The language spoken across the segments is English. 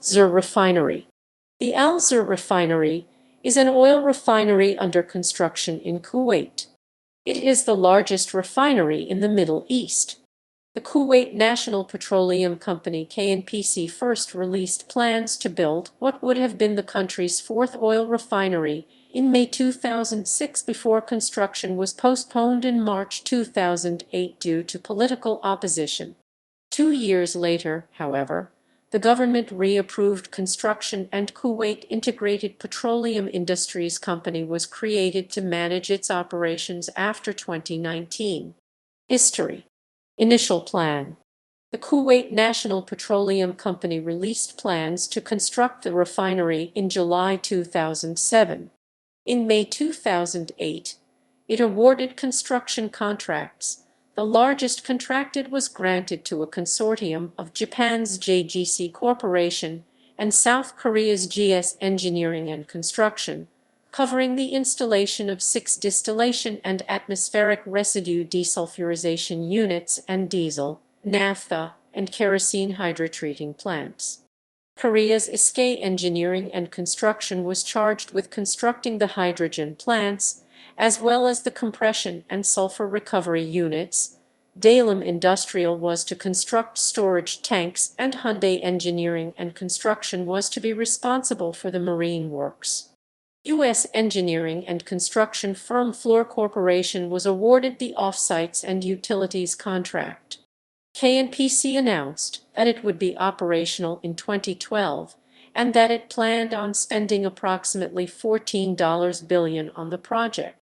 Zour Refinery. The Zour Refinery is an oil refinery under construction in Kuwait. It is the largest refinery in the Middle East. The Kuwait National Petroleum Company (KNPC) first released plans to build what would have been the country's fourth oil refinery in May 2006 before construction was postponed in March 2008 due to political opposition. 2 years later, however, the government reapproved construction and Kuwait Integrated Petroleum Industries Company was created to manage its operations after 2019. History. Initial plan. The Kuwait National Petroleum Company released plans to construct the refinery in July 2007. In May 2008, it awarded construction contracts. The largest contracted was granted to a consortium of Japan's JGC Corporation and South Korea's GS Engineering and Construction, covering the installation of 6 distillation and atmospheric residue desulfurization units and diesel, naphtha, and kerosene hydrotreating plants. Korea's SK Engineering and Construction was charged with constructing the hydrogen plants, as well as the compression and sulfur recovery units. Dalam Industrial was to construct storage tanks, and Hyundai Engineering and Construction was to be responsible for the marine works. U.S. engineering and construction firm Fluor Corporation was awarded the offsites and utilities contract. KNPC announced that it would be operational in 2012 and that it planned on spending approximately $14 billion on the project.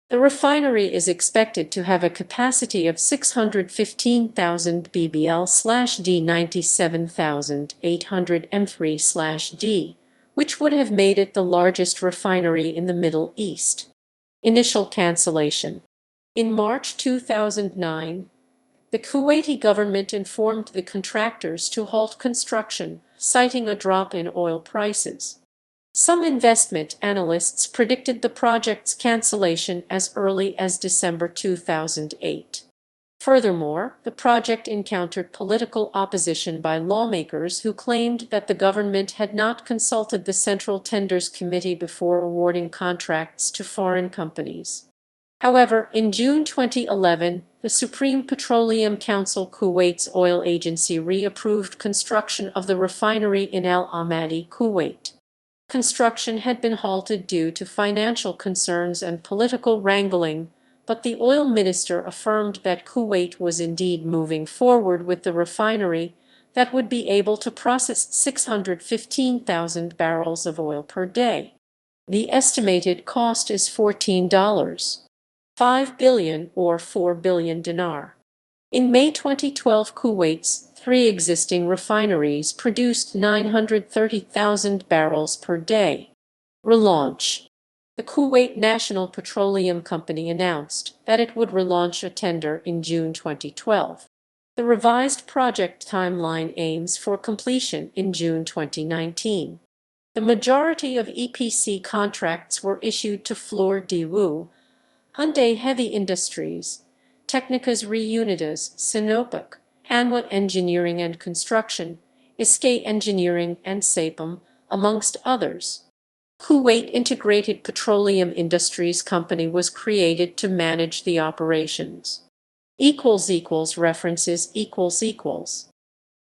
The refinery is expected to have a capacity of 615,000 bbl/d 97,800 m3/d, which would have made it the largest refinery in the Middle East. Initial cancellation. In March 2009, the Kuwaiti government informed the contractors to halt construction, citing a drop in oil prices. Some investment analysts predicted the project's cancellation as early as December 2008. Furthermore, the project encountered political opposition by lawmakers who claimed that the government had not consulted the Central Tenders Committee before awarding contracts to foreign companies. However, in June 2011, the Supreme Petroleum Council, Kuwait's oil agency, reapproved construction of the refinery in Al Ahmadi, Kuwait. Construction had been halted due to financial concerns and political wrangling, but the oil minister affirmed that Kuwait was indeed moving forward with the refinery that would be able to process 615,000 barrels of oil per day. The estimated cost is $14.5 billion or 4 billion dinar. In May 2012, Kuwait's 3 existing refineries produced 930,000 barrels per day. Relaunch. The Kuwait National Petroleum Company announced that it would relaunch a tender in June 2012. The revised project timeline aims for completion in June 2019. The majority of EPC contracts were issued to Fluor Daewoo, Hyundai Heavy Industries, Technicas Reunidas, Sinopec, Hanwha Engineering and Construction, SK Engineering, and Sapam, amongst others. Kuwait Integrated Petroleum Industries Company was created to manage the operations. References